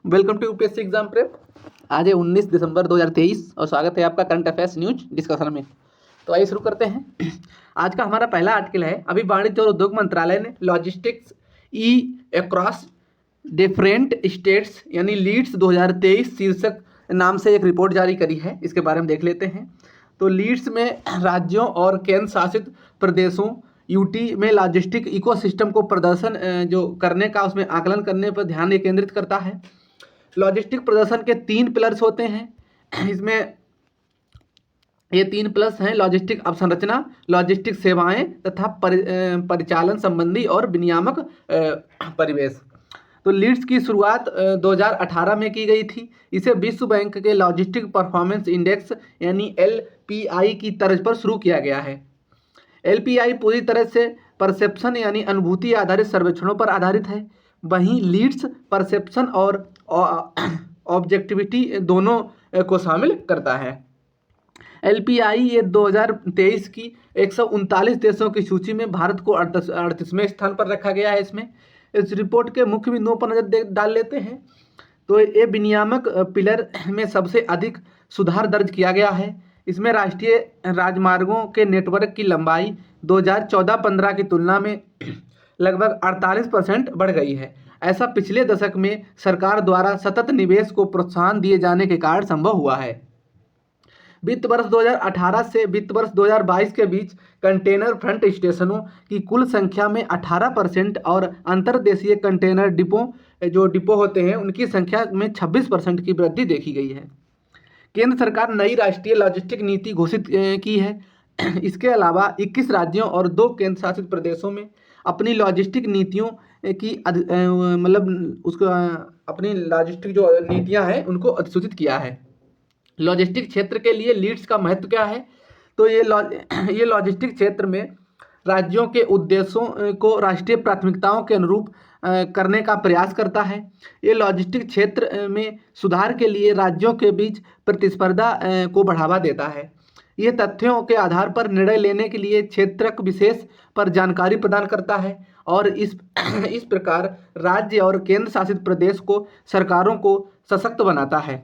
Welcome to UPSC exam prep. आज है 19 दिसंबर 2023 और स्वागत है आपका करंट अफेयर्स न्यूज डिस्कशन में। तो आइए शुरू करते हैं। आज का हमारा पहला आर्टिकल है, अभी वाणिज्य और उद्योग मंत्रालय ने लॉजिस्टिक्स ई अक्रॉस डिफरेंट स्टेट्स यानी लीड्स 2023 शीर्षक नाम से एक रिपोर्ट जारी करी है। इसके बारे में देख लेते हैं। तो लीड्स में राज्यों और केंद्र शासित प्रदेशों यूटी में लॉजिस्टिक इकोसिस्टम को प्रदर्शन जो करने का, उसमें आकलन करने पर ध्यान केंद्रित करता है। लॉजिस्टिक प्रदर्शन के 3 पिलर्स होते हैं। इसमें ये 3 प्लस हैं: लॉजिस्टिक अवसंरचना, लॉजिस्टिक सेवाएं तथा परिचालन संबंधी और विनियामक परिवेश। तो लीड्स की शुरुआत 2018 में की गई थी। इसे विश्व बैंक के लॉजिस्टिक परफॉर्मेंस इंडेक्स यानी LPI की तर्ज पर शुरू किया गया है। LPI पूरी तरह से परसेप्शन यानी अनुभूति आधारित सर्वेक्षणों पर आधारित है। वहीं लीड्स परसेप्शन और ऑब्जेक्टिविटी दोनों को शामिल करता है। LPI ये 2023 की 139 देशों की सूची में भारत को 38वें स्थान पर रखा गया है। इसमें इस रिपोर्ट के मुख्य बिंदुओं पर नजर डाल लेते हैं। तो ये विनियामक पिलर में सबसे अधिक सुधार दर्ज किया गया है। इसमें राष्ट्रीय राजमार्गों के नेटवर्क की लंबाई 2014-15 की तुलना में लगभग 48% बढ़ गई है। ऐसा पिछले दशक में सरकार द्वारा सतत निवेश को प्रोत्साहन दिए जाने के कारण संभव हुआ है। वित्त वर्ष 2018 से वित्त वर्ष 2022 के बीच कंटेनर फ्रंट स्टेशनों की कुल संख्या में 18% और अंतर्देशीय कंटेनर डिपो होते हैं उनकी संख्या में 26% की वृद्धि देखी गई है। केंद्र सरकार नई राष्ट्रीय लॉजिस्टिक नीति घोषित की है। इसके अलावा 21 राज्यों और 2 केंद्र शासित प्रदेशों में अपनी लॉजिस्टिक नीतियों की अपनी लॉजिस्टिक जो नीतियां हैं उनको अधिसूचित किया है। लॉजिस्टिक क्षेत्र के लिए लीड्स का महत्व क्या है? तो ये लॉजिस्टिक क्षेत्र में राज्यों के उद्देश्यों को राष्ट्रीय प्राथमिकताओं के अनुरूप करने का प्रयास करता है। ये लॉजिस्टिक क्षेत्र में सुधार के लिए राज्यों के बीच प्रतिस्पर्धा को बढ़ावा देता है। ये तथ्यों के आधार पर निर्णय लेने के लिए क्षेत्रक विशेष पर जानकारी प्रदान करता है और इस प्रकार राज्य और केंद्र शासित प्रदेश को सरकारों को सशक्त बनाता है।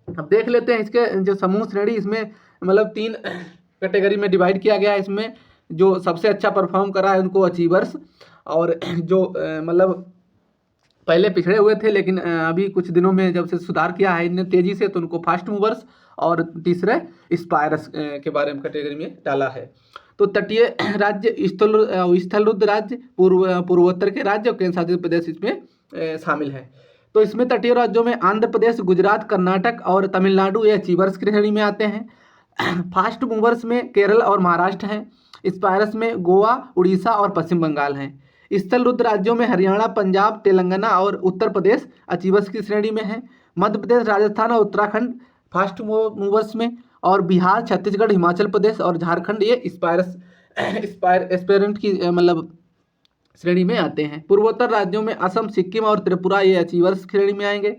अब देख लेते हैं इसके जो समूह श्रेणी, इसमें 3 कैटेगरी में डिवाइड किया गया है। इसमें जो सबसे अच्छा परफॉर्म करा है उनको अचीवर्स, और जो पहले पिछड़े हुए थे लेकिन अभी कुछ दिनों में जब से सुधार किया है इनने तेजी से, तो उनको फास्ट मूवर्स, और तीसरे स्पायरस के बारे में कैटेगरी में डाला है। तो तटीय राज्य, स्थलरुद्ध राज्य, पूर्वोत्तर के राज्य और केंद्र शासित प्रदेश इसमें शामिल है। तो इसमें तटीय राज्यों में आंध्र प्रदेश, गुजरात, कर्नाटक और तमिलनाडु ये अचीवर्स की श्रेणी में आते हैं। फास्ट मूवर्स में केरल और महाराष्ट्र हैं। स्पायरस में गोवा, उड़ीसा और पश्चिम बंगाल हैं। स्थलरुद्ध राज्यों में हरियाणा, पंजाब, तेलंगाना और उत्तर प्रदेश अचीवर्स की श्रेणी में हैं। मध्य प्रदेश, राजस्थान और उत्तराखंड फास्ट मूवर्स में, और बिहार, छत्तीसगढ़, हिमाचल प्रदेश और झारखंड ये एस्पेरेंट की श्रेणी में आते हैं। पूर्वोत्तर राज्यों में असम, सिक्किम और त्रिपुरा ये अचीवर्स श्रेणी में आएंगे।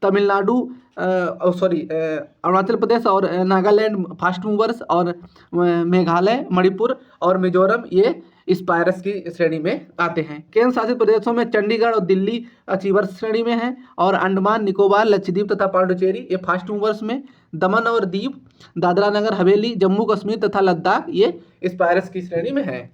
तमिलनाडु अरुणाचल प्रदेश और नागालैंड फास्ट मूवर्स, और मेघालय, मणिपुर और मिजोरम ये स्पायरस की श्रेणी में आते हैं। केंद्र शासित प्रदेशों में चंडीगढ़ और दिल्ली अचीवर्स श्रेणी में हैं, और अंडमान निकोबार, लक्षद्वीप तथा पांडुचेरी ये फास्ट मूवर्स में। दमन और दीव, दादरा नगर हवेली, जम्मू कश्मीर तथा लद्दाख ये स्पायरस की श्रेणी में है।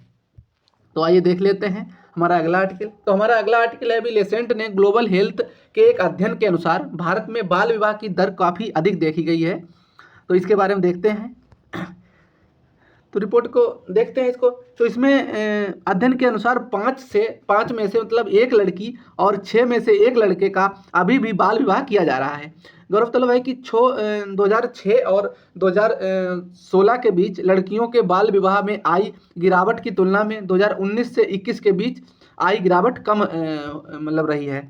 तो आइए देख लेते हैं हमारा अगला आर्टिकल। तो हमारा अगला आर्टिकल है, अभी लेसेंट ने ग्लोबल हेल्थ के एक अध्ययन के अनुसार भारत में बाल विवाह की दर काफ़ी अधिक देखी गई है। तो इसके बारे में देखते हैं। तो रिपोर्ट को देखते हैं इसको। तो इसमें अध्ययन के अनुसार 5 में से एक लड़की और 6 में से एक लड़के का अभी भी बाल विवाह किया जा रहा है। गौरतलब है कि 2006 और 2016 के बीच लड़कियों के बाल विवाह में आई गिरावट की तुलना में 2019 से 21 के बीच आई गिरावट कम रही है।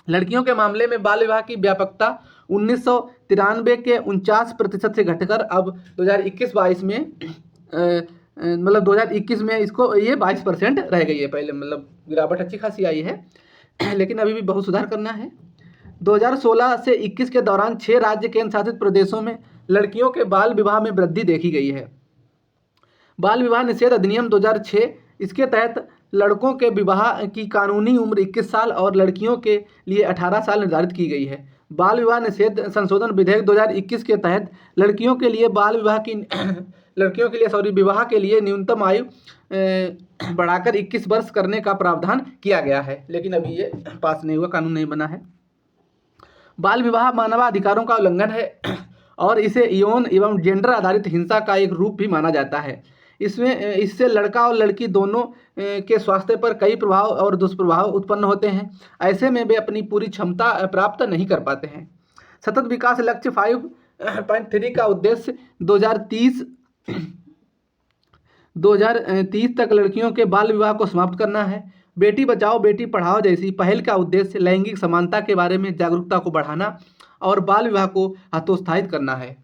लड़कियों के मामले में बाल विवाह की व्यापकता 1993 के 49% से घटकर अब 2021-22 में 2021 में इसको ये 22% रह गई है। पहले गिरावट अच्छी खासी आई है, लेकिन अभी भी बहुत सुधार करना है। 2016 से 21 के दौरान 6 राज्य केंद्र शासित प्रदेशों में लड़कियों के बाल विवाह में वृद्धि देखी गई है। बाल विवाह निषेध अधिनियम 2006 इसके तहत लड़कों के विवाह की कानूनी उम्र 21 साल और लड़कियों के लिए 18 साल निर्धारित की गई है। बाल विवाह निषेध संशोधन विधेयक 2021 के तहत लड़कियों के लिए विवाह के लिए न्यूनतम आयु बढ़ाकर 21 वर्ष करने का प्रावधान किया गया है, लेकिन अभी ये पास नहीं हुआ, कानून नहीं बना है। बाल विवाह मानवाधिकारों का उल्लंघन है और इसे यौन एवं जेंडर आधारित हिंसा का एक रूप भी माना जाता है। इससे लड़का और लड़की दोनों के स्वास्थ्य पर कई प्रभाव और दुष्प्रभाव उत्पन्न होते हैं। ऐसे में वे अपनी पूरी क्षमता प्राप्त नहीं कर पाते हैं। सतत विकास लक्ष्य 5.3 का उद्देश्य 2030 तक लड़कियों के बाल विवाह को समाप्त करना है। बेटी बचाओ बेटी पढ़ाओ जैसी पहल का उद्देश्य लैंगिक समानता के बारे में जागरूकता को बढ़ाना और बाल विवाह को हतोत्साहित करना है।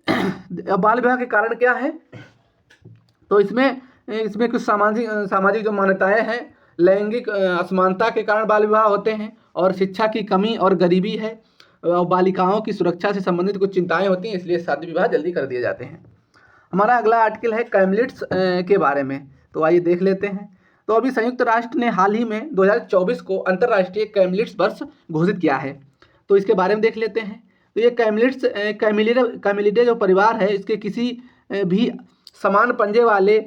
बाल विवाह के कारण क्या है? तो इसमें कुछ सामाजिक जो मान्यताएं हैं, लैंगिक असमानता के कारण बाल विवाह होते हैं और शिक्षा की कमी और गरीबी है और बालिकाओं की सुरक्षा से संबंधित कुछ चिंताएं होती हैं, इसलिए शादी विवाह जल्दी कर दिए जाते हैं। हमारा अगला आर्टिकल है कैमलिट्स के बारे में, तो आइए देख लेते हैं। तो अभी संयुक्त राष्ट्र ने हाल ही में 2024 को अंतर्राष्ट्रीय कैमलिट्स वर्ष घोषित किया है, तो इसके बारे में देख लेते हैं। तो ये कैमिलिडे जो परिवार है, इसके किसी भी समान पंजे वाले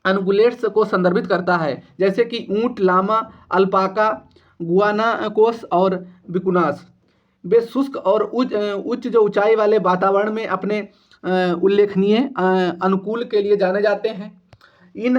अनगुलेट्स को संदर्भित करता है, जैसे कि ऊंट, लामा, अल्पाका, गुआनाकोस और विकुनास। वे शुष्क और उच्च जो ऊंचाई वाले वातावरण में अपने उल्लेखनीय अनुकूल के लिए जाने जाते हैं। इन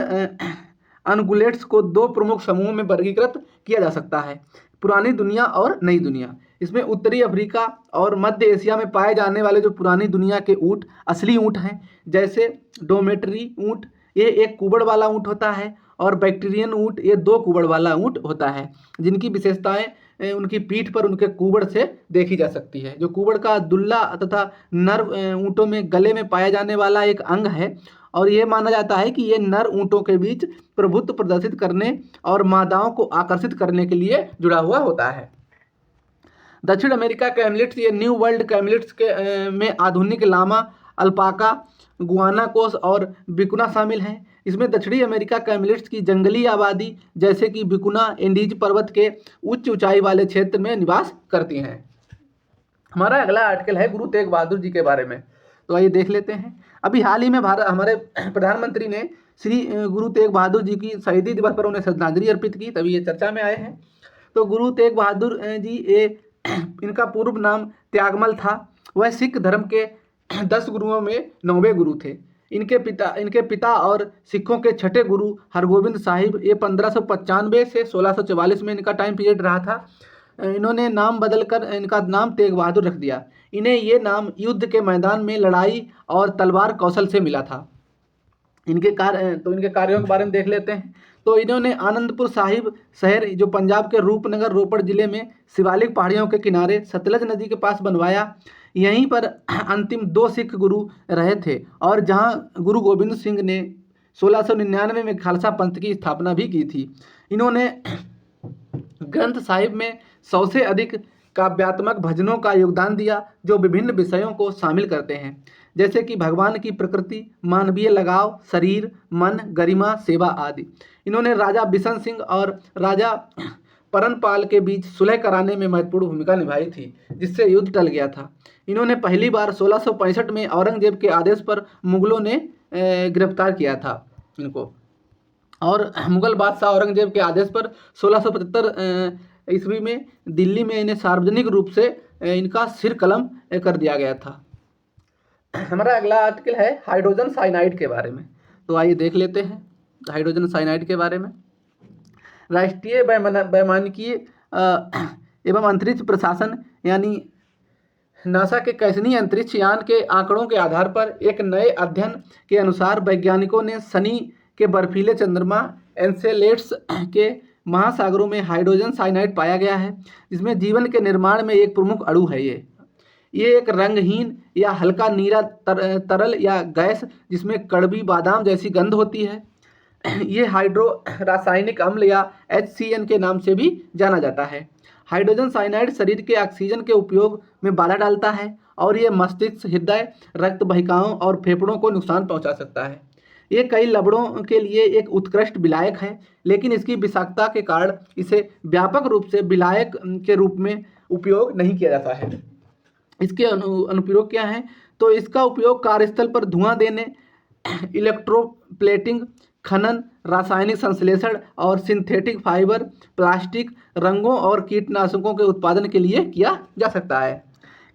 अनगुलेट्स को दो प्रमुख समूहों में वर्गीकृत किया जा सकता है, पुरानी दुनिया और नई दुनिया। इसमें उत्तरी अफ्रीका और मध्य एशिया में पाए जाने वाले जो पुरानी दुनिया के ऊँट असली ऊँट हैं, जैसे डोमेट्री ऊँट, ये एक कुबड़ वाला ऊँट होता है, और बैक्टीरियन ऊँट ये दो कुबड़ वाला ऊँट होता है, जिनकी विशेषताएं उनकी पीठ पर उनके कुबड़ से देखी जा सकती है। जो कुबड़ का दुल्ला तथा नर ऊँटों में गले में पाया जाने वाला एक अंग है, और ये माना जाता है कि ये नर ऊँटों के बीच प्रभुत्व प्रदर्शित करने और मादाओं को आकर्षित करने के लिए जुड़ा हुआ होता है। दक्षिण अमेरिका कैमलिट्स, ये न्यू वर्ल्ड कैमलिट्स के में आधुनिक लामा, अल्पाका, गुआनाकोस और विकुना शामिल हैं। इसमें दक्षिणी अमेरिका कैमलिट्स की जंगली आबादी जैसे कि विकुना एंडीज पर्वत के उच्च ऊंचाई वाले क्षेत्र में निवास करती हैं। हमारा अगला आर्टिकल है गुरु तेग बहादुर जी के बारे में, तो आइए देख लेते हैं। अभी हाल ही में हमारे प्रधानमंत्री ने श्री गुरु तेग बहादुर जी की शहीदी दिवस पर उन्हें श्रद्धांजलि अर्पित की, तभी ये चर्चा में आए हैं। तो गुरु तेग बहादुर जी इनका पूर्व नाम त्यागमल था। वह सिख धर्म के 10 गुरुओं में 9वें गुरु थे। इनके पिता और सिखों के छठे गुरु हरगोबिंद साहिब, ये 1595 से 1644 में इनका टाइम पीरियड रहा था। इन्होंने नाम बदलकर इनका नाम तेग बहादुर रख दिया। इन्हें ये नाम युद्ध के मैदान में लड़ाई और तलवार कौशल से मिला था। इनके कार्यों के बारे में देख लेते हैं। तो इन्होंने आनंदपुर साहिब शहर जो पंजाब के रूपनगर रोपड़ जिले में शिवालिक पहाड़ियों के किनारे सतलज नदी के पास बनवाया। यहीं पर अंतिम 2 सिख गुरु रहे थे, और जहां गुरु गोबिंद सिंह ने 1699 में खालसा पंथ की स्थापना भी की थी। इन्होंने ग्रंथ साहिब में 100 से अधिक काव्यात्मक भजनों का योगदान दिया, जो विभिन्न विषयों को शामिल करते हैं, जैसे कि भगवान की प्रकृति, मानवीय लगाव, शरीर, मन, गरिमा, सेवा आदि। इन्होंने राजा बिशन सिंह और राजा परनपाल के बीच सुलह कराने में महत्वपूर्ण भूमिका निभाई थी, जिससे युद्ध टल गया था। इन्होंने पहली बार 1665 में औरंगजेब के आदेश पर मुगलों ने गिरफ्तार किया था इनको, और मुगल बादशाह औरंगजेब के आदेश पर 1675 ईस्वी में दिल्ली में इन्हें सार्वजनिक रूप से इनका सिर कलम कर दिया गया था। हमारा अगला आर्टिकल है हाइड्रोजन साइनाइड के बारे में, तो आइए देख लेते हैं हाइड्रोजन साइनाइड के बारे में। राष्ट्रीय वैमानिकी एवं अंतरिक्ष प्रशासन यानी नासा के कैसनी अंतरिक्ष यान के आंकड़ों के आधार पर एक नए अध्ययन के अनुसार वैज्ञानिकों ने शनि के बर्फीले चंद्रमा एन्सेलेड्स के महासागरों में हाइड्रोजन साइनाइड पाया गया है, जिसमें जीवन के निर्माण में एक प्रमुख अणु है। ये एक रंगहीन या हल्का नीला तरल या गैस जिसमें कड़वी बादाम जैसी गंध होती है। ये हाइड्रो रासायनिक अम्ल या HCN के नाम से भी जाना जाता है। हाइड्रोजन साइनाइड शरीर के ऑक्सीजन के उपयोग में बाधा डालता है, और ये मस्तिष्क, हृदय, रक्त वाहिकाओं और फेफड़ों को नुकसान पहुंचा सकता है। ये कई लवणों के लिए एक उत्कृष्ट विलायक है, लेकिन इसकी विषाक्तता के कारण इसे व्यापक रूप से विलायक के रूप में उपयोग नहीं किया जाता है। इसके अनुप्रयोग क्या हैं? तो इसका उपयोग कार्यस्थल पर धुआं देने, इलेक्ट्रोप्लेटिंग, खनन, रासायनिक संश्लेषण और सिंथेटिक फाइबर, प्लास्टिक, रंगों और कीटनाशकों के उत्पादन के लिए किया जा सकता है।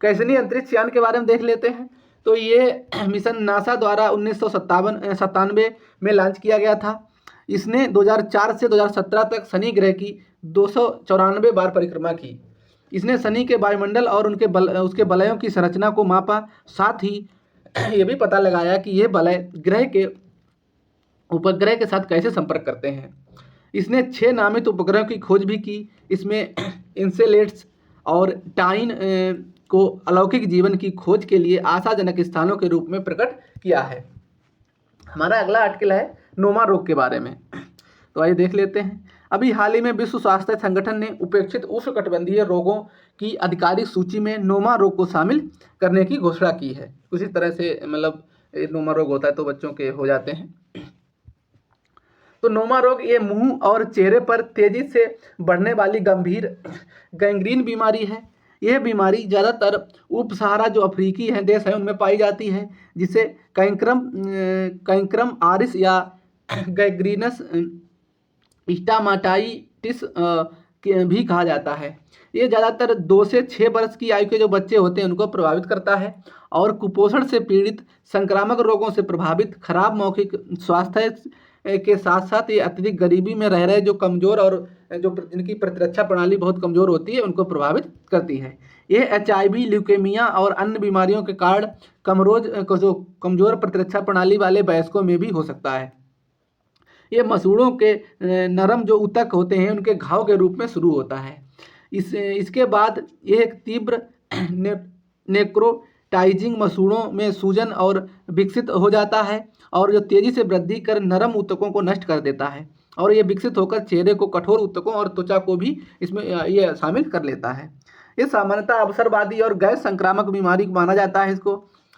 कैसनी अंतरिक्ष यान के बारे में देख लेते हैं। तो ये मिशन नासा द्वारा 1997 में लॉन्च किया गया था। इसने 2004 से 2017 तक शनि ग्रह की 294 बार परिक्रमा की। इसने शनि के वायुमंडल और उसके वलयों की संरचना को मापा, साथ ही ये भी पता लगाया कि ये वलय ग्रह के उपग्रह के साथ कैसे संपर्क करते हैं। इसने 6 नामित उपग्रहों की खोज भी की। इसमें इंसेलेट्स और टाइन को अलौकिक जीवन की खोज के लिए आशाजनक स्थानों के रूप में प्रकट किया है। हमारा अगला आर्टिकल है नोमा रोग के बारे में। तो आइए देख लेते हैं। अभी हाल ही में विश्व स्वास्थ्य संगठन ने उपेक्षित उष्णकटिबंधीय रोगों की आधिकारिक सूची में नोमा रोग को शामिल करने की घोषणा की है। उसी तरह से मतलब नोमा रोग होता है तो बच्चों के हो जाते हैं। तो नोमा रोग ये मुंह और चेहरे पर तेजी से बढ़ने वाली गंभीर गैंग्रीन बीमारी है। यह बीमारी ज़्यादातर उप सहारा जो अफ्रीकी हैं देश हैं उनमें पाई जाती है, जिसे कैंक्रम आरिस या गैंग्रीनस स्टामाटाइटिस भी कहा जाता है। ये ज़्यादातर 2 से 6 वर्ष की आयु के जो बच्चे होते हैं उनको प्रभावित करता है और कुपोषण से पीड़ित, संक्रामक रोगों से प्रभावित, खराब मौखिक स्वास्थ्य के साथ साथ ये अत्यधिक गरीबी में रह रहे जो कमज़ोर और जो जिनकी प्रतिरक्षा प्रणाली बहुत कमज़ोर होती है उनको प्रभावित करती है। ये HIV, ल्यूकेमिया और अन्य बीमारियों के कारण जो कमज़ोर प्रतिरक्षा प्रणाली वाले वयस्कों में भी हो सकता है। ये मसूड़ों के नरम जो ऊतक होते हैं उनके घाव के रूप में शुरू होता है। इसके बाद ये एक तीव्र नेक्रोटाइजिंग मसूड़ों में सूजन और विकसित हो जाता है और जो तेज़ी से वृद्धि कर नरम ऊतकों को नष्ट कर देता है और ये विकसित होकर चेहरे को कठोर ऊतकों और त्वचा को भी इसमें ये शामिल कर लेता है। ये सामान्यतः अवसरवादी और गैर संक्रामक बीमारी माना जाता है इसको।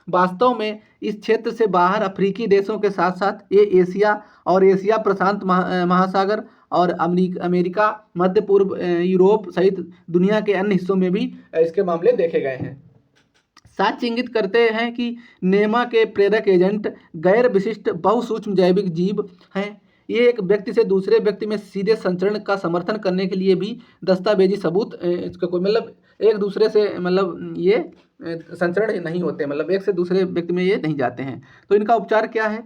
वास्तव में इस क्षेत्र से बाहर अफ्रीकी देशों के साथ साथ ये एशिया प्रशांत महासागर और अमेरिका, मध्य पूर्व, यूरोप सहित दुनिया के अन्य हिस्सों में भी इसके मामले देखे गए हैं। साक्ष्य इंगित करते हैं कि नेमा के प्रेरक एजेंट गैर विशिष्ट बहुसूक्ष्म जैविक जीव हैं। ये एक व्यक्ति से दूसरे व्यक्ति में सीधे संचरण का समर्थन करने के लिए भी दस्तावेजी सबूत इसका कोई मतलब एक दूसरे से मतलब ये संचरण नहीं होते, मतलब एक से दूसरे व्यक्ति में ये नहीं जाते हैं। तो इनका उपचार क्या है?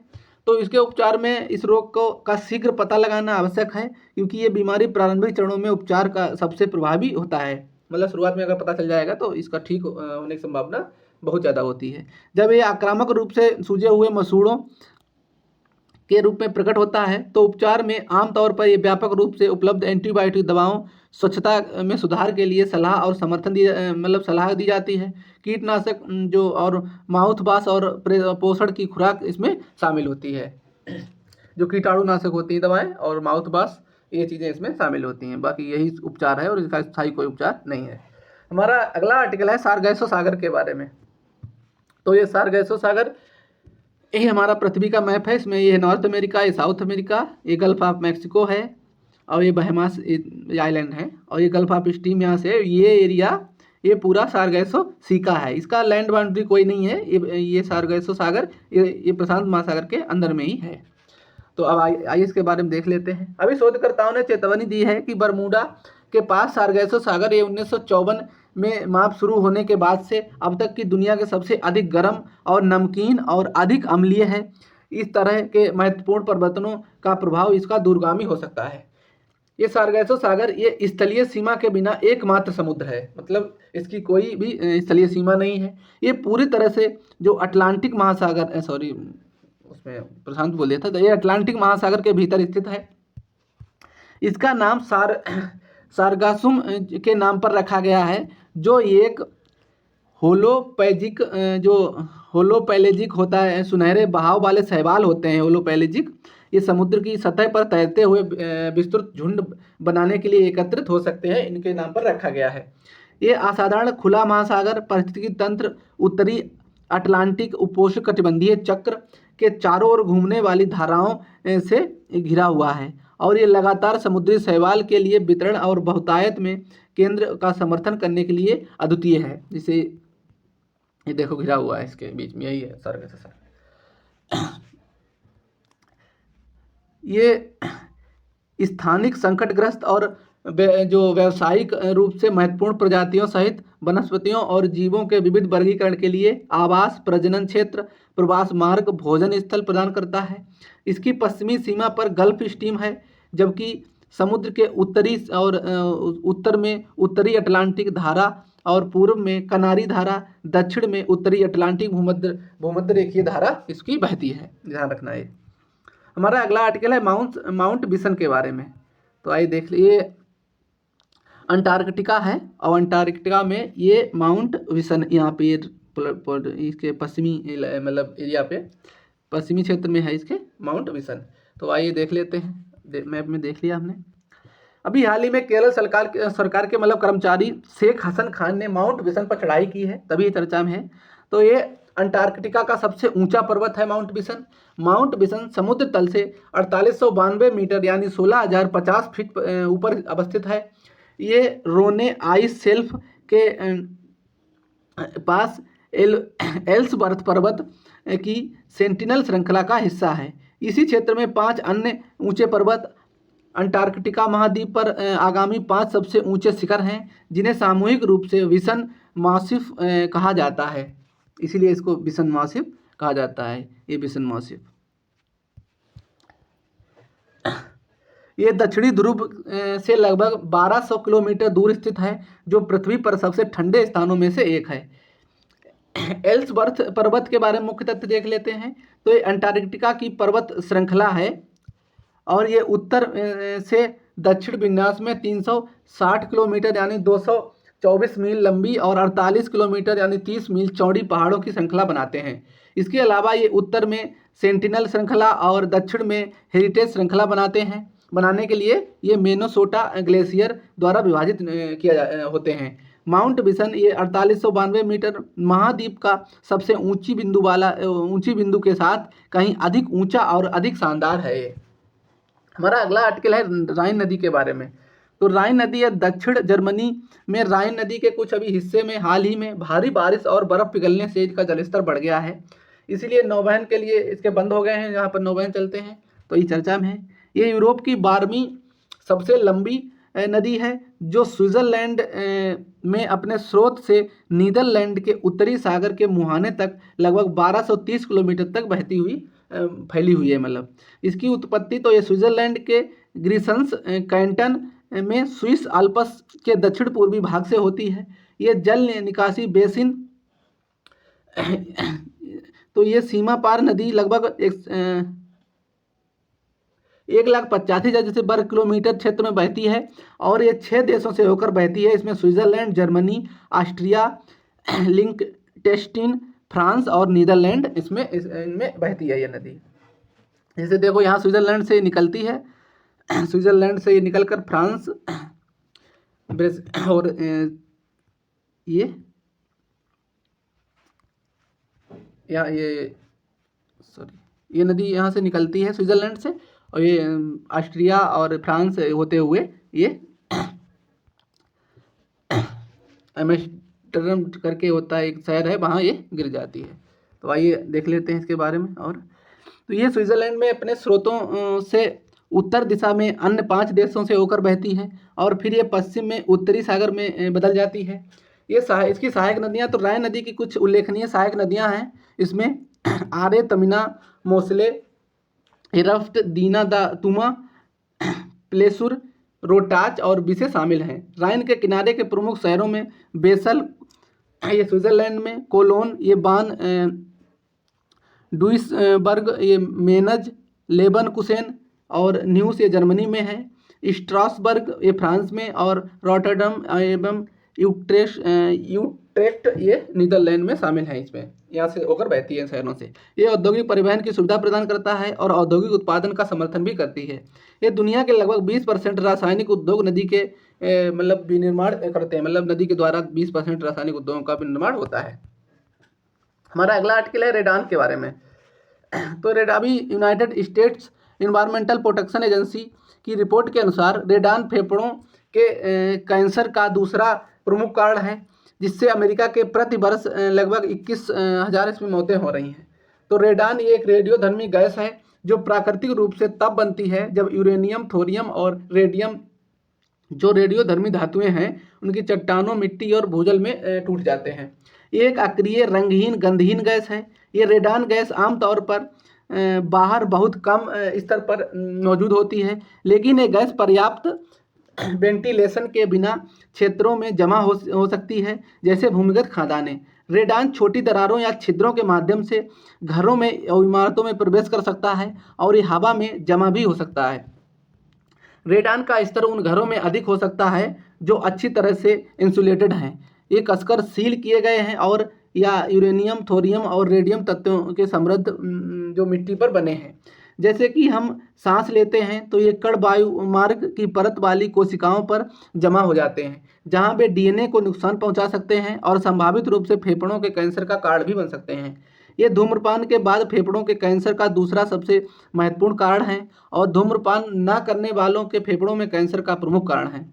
तो इसके उपचार में इस रोग का शीघ्र पता लगाना आवश्यक है, क्योंकि ये बीमारी प्रारंभिक चरणों में उपचार का सबसे प्रभावी होता है। मतलब शुरुआत में अगर पता चल जाएगा तो इसका ठीक होने की संभावना बहुत ज़्यादा होती है। जब ये आक्रामक रूप से सूजे हुए मसूड़ों के रूप में प्रकट होता है तो उपचार में आमतौर पर ये व्यापक रूप से उपलब्ध एंटीबायोटिक दवाओं, स्वच्छता में सुधार के लिए सलाह और समर्थन सलाह दी जाती है। कीटनाशक जो और माउथ वाश और पोषण की खुराक इसमें शामिल होती है। जो कीटाणुनाशक होती हैं दवाएं और माउथ वाश ये चीज़ें इसमें शामिल होती हैं। बाकी यही उपचार है और इसका स्थायी कोई उपचार नहीं है। हमारा अगला आर्टिकल है सारगैसो सागर के बारे में। तो ये सारगैसो सागर ये हमारा पृथ्वी का मैप है। इसमें ये नॉर्थ अमेरिका, ये साउथ अमेरिका, ये गल्फ ऑफ मैक्सिको है और ये बहमास आइलैंड है और ये गल्फ ऑफ स्टीम यहाँ से ये एरिया ये पूरा सारगैसो सी का है। इसका लैंड बाउंड्री कोई नहीं है। ये सारगैसो सागर ये प्रशांत महासागर के अंदर में ही है। तो अब आइए इसके बारे में देख लेते हैं। अभी शोधकर्ताओं ने चेतावनी दी है कि बरमूडा के पास सारगैसो सागर ये 1954 में माप शुरू होने के बाद से अब तक की दुनिया के सबसे अधिक गर्म और नमकीन और अधिक अम्लीय है। इस तरह के महत्वपूर्ण परिवर्तनों का प्रभाव इसका दूरगामी हो सकता है। ये सारगैसो सागर ये स्थलीय सीमा के बिना एकमात्र समुद्र है, मतलब इसकी कोई भी स्थलीय सीमा नहीं है। ये पूरी तरह से जो अटलांटिक महासागर उसमें प्रशांत बोल दिया था, तो ये अटलांटिक महासागर के भीतर स्थित है। इसका नाम सारगासुम के नाम पर रखा गया है, जो एक होलोपैलेजिक होता है। सुनहरे बहाव वाले शैवाल होते हैं होलोपैलेजिक। ये समुद्र की सतह पर तैरते हुए विस्तृत झुंड बनाने के लिए एकत्रित हो सकते हैं, इनके नाम पर रखा गया है। ये असाधारण खुला महासागर, पारिस्थितिकी तंत्र, उत्तरी अटलांटिक उपोष्णकटिबंधीय चक्र के चारों ओर घूमने वाली धाराओं से घिरा हुआ है और ये लगातार समुद्री शैवाल के लिए वितरण और बहुतायत में केंद्र का समर्थन करने के लिए अद्वितीय है। जिसे ये देखो घिरा हुआ है, इसके बीच में यही है स्वर्ग से सर। ये स्थानिक संकटग्रस्त और जो व्यावसायिक रूप से महत्वपूर्ण प्रजातियों सहित वनस्पतियों और जीवों के विविध वर्गीकरण के लिए आवास, प्रजनन क्षेत्र, प्रवास मार्ग, भोजन स्थल प्रदान करता है। इसकी पश्चिमी सीमा पर गल्फ स्ट्रीम है, जबकि समुद्र के उत्तरी और उत्तर में उत्तरी अटलांटिक धारा और पूर्व में कनारी धारा, दक्षिण में उत्तरी अटलांटिक भूमध्य रेखीय धारा इसकी बहती है। ध्यान रखना है। हमारा अगला आर्टिकल है माउंट विसन के बारे में। तो आइए देख लीजिए, अंटार्कटिका है और अंटार्कटिका में ये माउंट विसन यहाँ पे इसके पश्चिमी मतलब एरिया पे पश्चिमी क्षेत्र में है इसके माउंट विसन। तो आइए देख लेते हैं, मैप में देख लिया हमने। अभी हाल ही में केरल सरकार के मतलब कर्मचारी शेख हसन खान ने माउंट विसन पर चढ़ाई की है, तभी चर्चा में है। तो ये अंटार्कटिका का सबसे ऊंचा पर्वत है माउंट विसन। माउंट विसन समुद्र तल से 4892 मीटर यानी 16,050 फीट ऊपर अवस्थित है। ये रोने आइस शेल्फ के पास एल्सवर्थ पर्वत की सेंटिनल श्रृंखला का हिस्सा है। इसी क्षेत्र में 5 अन्य ऊंचे पर्वत अंटार्कटिका महाद्वीप पर आगामी 5 सबसे ऊंचे शिखर हैं, जिन्हें सामूहिक रूप से विसन मासिफ कहा जाता है। इसीलिए इसको विसन मासिफ कहा जाता है। ये विसन मासिफ ये दक्षिणी ध्रुव से लगभग 1200 किलोमीटर दूर स्थित है, जो पृथ्वी पर सबसे ठंडे स्थानों में से एक है। एल्सवर्थ पर्वत के बारे में मुख्य तथ्य देख लेते हैं। तो ये अंटार्कटिका की पर्वत श्रृंखला है और ये उत्तर से दक्षिण विन्यास में 360 किलोमीटर यानी 224 मील लंबी और 48 किलोमीटर यानी 30 मील चौड़ी पहाड़ों की श्रृंखला बनाते हैं। इसके अलावा ये उत्तर में सेंटिनल श्रृंखला और दक्षिण में हेरिटेज श्रृंखला बनाने के लिए ये मिनेसोटा ग्लेशियर द्वारा विभाजित होते हैं। माउंट विसन ये 4892 मीटर महाद्वीप का सबसे ऊंची बिंदु के साथ कहीं अधिक ऊंचा और अधिक शानदार है। हमारा अगला आर्टिकल है राइन नदी के बारे में। तो राइन नदी है दक्षिण जर्मनी में राइन नदी के कुछ अभी हिस्से में हाल ही में भारी बारिश और बर्फ पिघलने से इसका जलस्तर बढ़ गया है, इसीलिए नौवहन के लिए इसके बंद हो गए हैं, जहाँ पर नौवहन चलते हैं। तो ये चर्चा में है। ये यूरोप की 12वीं सबसे लंबी नदी है, जो स्विट्जरलैंड में अपने स्रोत से नीदरलैंड के उत्तरी सागर के मुहाने तक लगभग 1230 किलोमीटर तक फैली हुई है। मतलब इसकी उत्पत्ति तो ये स्विट्जरलैंड के ग्रीसन्स कैंटन में स्विस आल्प्स के दक्षिण पूर्वी भाग से होती है। ये जल निकासी बेसिन तो ये सीमा पार नदी लगभग 1,85,000 जैसे वर्ग किलोमीटर क्षेत्र में बहती है और ये 6 देशों से होकर बहती है। इसमें स्विट्जरलैंड, जर्मनी, ऑस्ट्रिया, लिंकटेस्टीन, फ्रांस और नीदरलैंड इनमें बहती है ये नदी। जैसे देखो यहाँ स्विट्जरलैंड से निकलती है, स्विट्जरलैंड से ये निकलकर फ्रांस और ये नदी यहाँ से निकलती है स्विट्जरलैंड से, और ये ऑस्ट्रिया और फ्रांस होते हुए ये एम्स्टर्डम करके होता है एक शहर है, वहाँ ये गिर जाती है। तो आइए देख लेते हैं इसके बारे में। और तो ये स्विट्जरलैंड में अपने स्रोतों से उत्तर दिशा में अन्य 5 देशों से होकर बहती है और फिर ये पश्चिम में उत्तरी सागर में बदल जाती है। ये इसकी सहायक नदियाँ, तो राइन नदी की कुछ उल्लेखनीय सहायक नदियाँ हैं। इसमें आरे, तमिना, मोसले, इरफ्ट, दीना दा तुमा, प्लेसुर, रोटाच और बिसे शामिल हैं। राइन के किनारे के प्रमुख शहरों में बेसल ये स्विट्जरलैंड में, कोलोन ये बान डुइसबर्ग ये मेनज, लेबनकुसेन और न्यूस ये जर्मनी में है, स्ट्रासबर्ग ये फ्रांस में और रॉटरडम एवं यूट्रेक्ट ये नीदरलैंड में शामिल हैं। इसमें यहाँ से होकर बहती है शहरों से। ये औद्योगिक परिवहन की सुविधा प्रदान करता है और औद्योगिक उत्पादन का समर्थन भी करती है। ये दुनिया के लगभग 20% रासायनिक उद्योग नदी के मतलब विनिर्माण करते हैं, मतलब नदी के द्वारा 20% रासायनिक उद्योगों का विनिर्माण होता है। हमारा अगला आर्टिकल है रेडान के बारे में। तो अभी United states environmental protection agency की रिपोर्ट के अनुसार रेडान फेफड़ों के कैंसर का दूसरा प्रमुख कारण है, जिससे अमेरिका के प्रति वर्ष लगभग 21,000 इसमें मौतें हो रही हैं। तो रेडान ये एक रेडियोधर्मी गैस है जो प्राकृतिक रूप से तब बनती है जब यूरेनियम, थोरियम और रेडियम जो रेडियोधर्मी धातुएं हैं उनकी चट्टानों, मिट्टी और भूजल में टूट जाते हैं। ये एक अक्रिय, रंगहीन, गंधहीन गैस है। ये रेडान गैस आमतौर पर बाहर बहुत कम स्तर पर मौजूद होती है, लेकिन ये गैस पर्याप्त वेंटिलेशन के बिना क्षेत्रों में जमा हो सकती है, जैसे भूमिगत खदानें। रेडान छोटी दरारों या छिद्रों के माध्यम से घरों में और इमारतों में प्रवेश कर सकता है और ये हवा में जमा भी हो सकता है। रेडान का स्तर उन घरों में अधिक हो सकता है जो अच्छी तरह से इंसुलेटेड हैं, ये कसकर सील किए गए हैं और या यूरेनियम, थोरियम और रेडियम तत्वों के समृद्ध जो मिट्टी पर बने हैं। जैसे कि हम सांस लेते हैं तो ये कण वायु मार्ग की परत वाली कोशिकाओं पर जमा हो जाते हैं, जहां वे डीएनए को नुकसान पहुंचा सकते हैं और संभावित रूप से फेफड़ों के कैंसर का कारण भी बन सकते हैं। ये धूम्रपान के बाद फेफड़ों के कैंसर का दूसरा सबसे महत्वपूर्ण कारण है और धूम्रपान न करने वालों के फेफड़ों में कैंसर का प्रमुख कारण है।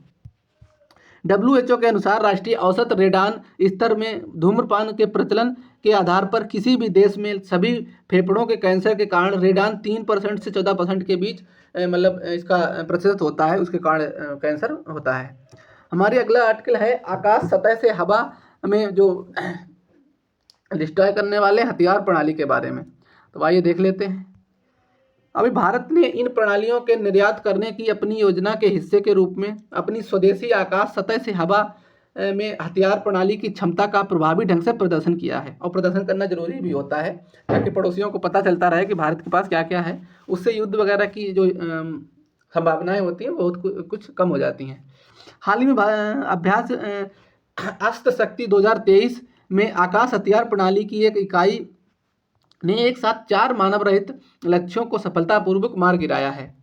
WHO के अनुसार राष्ट्रीय औसत रेडान स्तर में धूम्रपान के प्रचलन के आधार पर किसी भी देश में सभी फेफड़ों के कैंसर के कारण रेडान 3% से 14% के बीच मतलब इसका प्रतिशत होता है, उसके कारण कैंसर होता है। हमारी अगला आर्टिकल है आकाश सतह से हवा में जो डिस्ट्रॉय करने वाले हथियार प्रणाली के बारे में। तो आइए देख लेते हैं। अभी भारत ने इन प्रणालियों के निर्यात करने की अपनी योजना के हिस्से के रूप में अपनी स्वदेशी आकाश सतह से हवा में हथियार प्रणाली की क्षमता का प्रभावी ढंग से प्रदर्शन किया है, और प्रदर्शन करना जरूरी भी होता है ताकि पड़ोसियों को पता चलता रहे कि भारत के पास क्या क्या है। उससे युद्ध वगैरह की जो संभावनाएं होती हैं बहुत कुछ कम हो जाती हैं। हाल ही में अभ्यास अस्त्र शक्ति 2023 में आकाश हथियार प्रणाली की एक इकाई ने एक साथ 4 मानव रहित लक्ष्यों को सफलतापूर्वक मार गिराया है।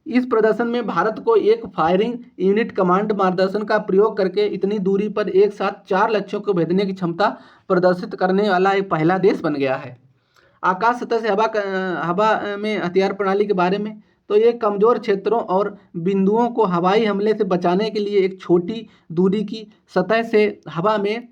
इस प्रदर्शन में भारत को एक फायरिंग यूनिट कमांड मार्गदर्शन का प्रयोग करके इतनी दूरी पर एक साथ 4 लक्ष्यों को भेजने की क्षमता प्रदर्शित करने वाला एक पहला देश बन गया है। आकाश सतह से हवा में हथियार प्रणाली के बारे में, तो ये कमज़ोर क्षेत्रों और बिंदुओं को हवाई हमले से बचाने के लिए एक छोटी दूरी की सतह से हवा में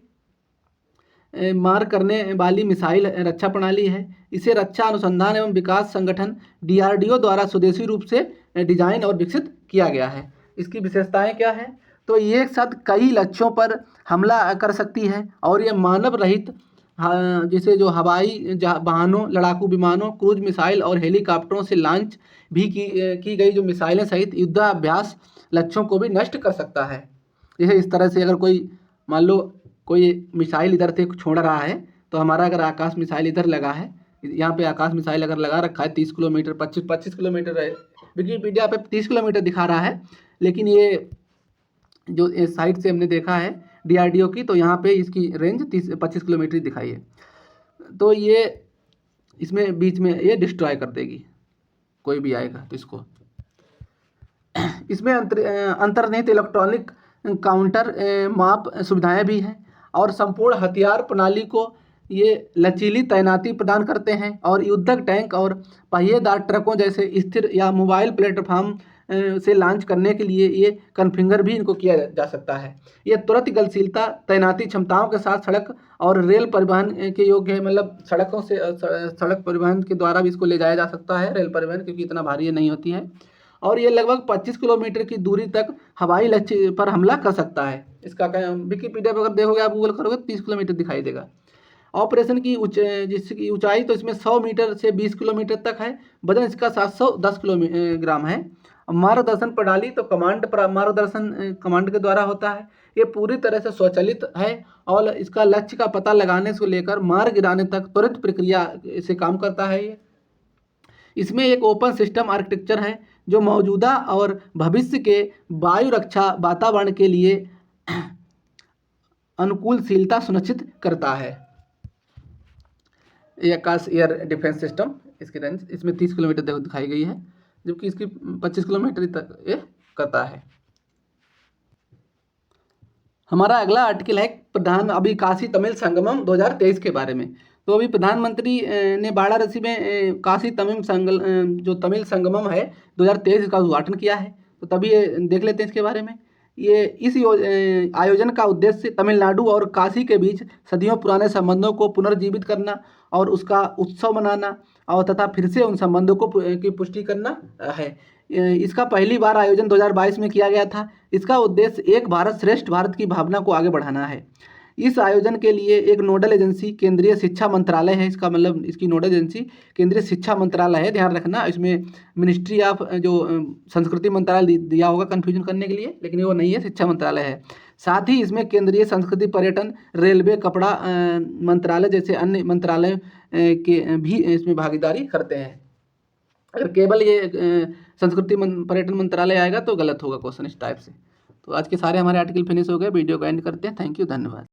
मार करने वाली मिसाइल रक्षा प्रणाली है। इसे रक्षा अनुसंधान एवं विकास संगठन DRDO द्वारा स्वदेशी रूप से डिजाइन और विकसित किया गया है। इसकी विशेषताएं क्या हैं? तो ये एक साथ कई लक्ष्यों पर हमला कर सकती है और ये मानव रहित जैसे जो हवाई वाहनों, लड़ाकू विमानों, क्रूज मिसाइल और हेलीकॉप्टरों से लॉन्च भी की गई जो मिसाइलें सहित युद्धाभ्यास लक्ष्यों को भी नष्ट कर सकता है। जैसे इस तरह से अगर कोई मान लो कोई मिसाइल इधर से छोड़ रहा है, तो हमारा अगर आकाश मिसाइल इधर लगा है, यहाँ पे आकाश मिसाइल अगर लगा रखा है 30 किलोमीटर 25 किलोमीटर है, विकिपीडिया पे 30 किलोमीटर दिखा रहा है, लेकिन ये जो साइट से हमने देखा है DRDO की, तो यहाँ पे इसकी रेंज 25 किलोमीटर दिखाई है। तो ये इसमें बीच में ये डिस्ट्रॉय कर देगी कोई भी आएगा तो इसको। इसमें अंतर्निहित इलेक्ट्रॉनिक काउंटर माप सुविधाएं भी हैं और संपूर्ण हथियार प्रणाली को ये लचीली तैनाती प्रदान करते हैं और युद्धक टैंक और पहिएदार ट्रकों जैसे स्थिर या मोबाइल प्लेटफॉर्म से लॉन्च करने के लिए ये कॉन्फ़िगर भी इनको किया जा सकता है। ये तुरंत गतिशीलता, तैनाती क्षमताओं के साथ सड़क और रेल परिवहन के योग्य है, मतलब सड़कों से सड़क परिवहन के द्वारा भी इसको ले जाया जा सकता है, रेल परिवहन, क्योंकि इतना भारी ये नहीं होती है। और ये लगभग 25 किलोमीटर की दूरी तक हवाई लक्ष्य पर हमला कर सकता है। इसका विकिपीडिया पर अगर देखोगे, आप गूगल करोगे 30 किलोमीटर दिखाई देगा। ऑपरेशन की जिसकी ऊंचाई तो इसमें 100 मीटर से 20 किलोमीटर तक है। वजन इसका 710 किलोग्राम है। मार्गदर्शन प्रणाली तो मार्गदर्शन कमांड के द्वारा होता है। ये पूरी तरह से स्वचालित है और इसका लक्ष्य का पता लगाने से लेकर मार गिराने तक त्वरित प्रक्रिया से काम करता है। ये इसमें एक ओपन सिस्टम आर्किटेक्चर है जो मौजूदा और भविष्य के वायु रक्षा वातावरण के लिए अनुकूलशीलता सुनिश्चित करता है। ये आकाश एयर डिफेंस सिस्टम, इसकी रेंज इसमें 30 किलोमीटर दिखाई गई है, जबकि इसकी 25 किलोमीटर तक ये करता है। हमारा अगला आर्टिकल है अभी काशी तमिल संगमम 2023 के बारे में। तो अभी प्रधानमंत्री ने वाराणसी में काशी तमिल जो तमिल संगमम है 2023 का उद्घाटन किया है। तो तभी देख लेते हैं इसके बारे में। ये इस आयोजन का उद्देश्य तमिलनाडु और काशी के बीच सदियों पुराने संबंधों को पुनर्जीवित करना और उसका उत्सव मनाना और तथा फिर से उन संबंधों की पुष्टि करना है। इसका पहली बार आयोजन 2022 में किया गया था। इसका उद्देश्य एक भारत श्रेष्ठ भारत की भावना को आगे बढ़ाना है। इस आयोजन के लिए एक नोडल एजेंसी केंद्रीय शिक्षा मंत्रालय है। इसका मतलब इसकी नोडल एजेंसी केंद्रीय शिक्षा मंत्रालय है, ध्यान रखना। इसमें मिनिस्ट्री ऑफ जो संस्कृति मंत्रालय दिया होगा कन्फ्यूजन करने के लिए, लेकिन वो नहीं है, शिक्षा मंत्रालय है। साथ ही इसमें केंद्रीय संस्कृति पर्यटन, रेलवे, कपड़ा मंत्रालय जैसे अन्य मंत्रालय के भी इसमें भागीदारी करते हैं। अगर केवल ये संस्कृति पर्यटन मंत्रालय आएगा तो गलत होगा क्वेश्चन इस टाइप से। तो आज के सारे हमारे आर्टिकल फिनिश हो गए। वीडियो को एंड करते हैं। थैंक यू, धन्यवाद।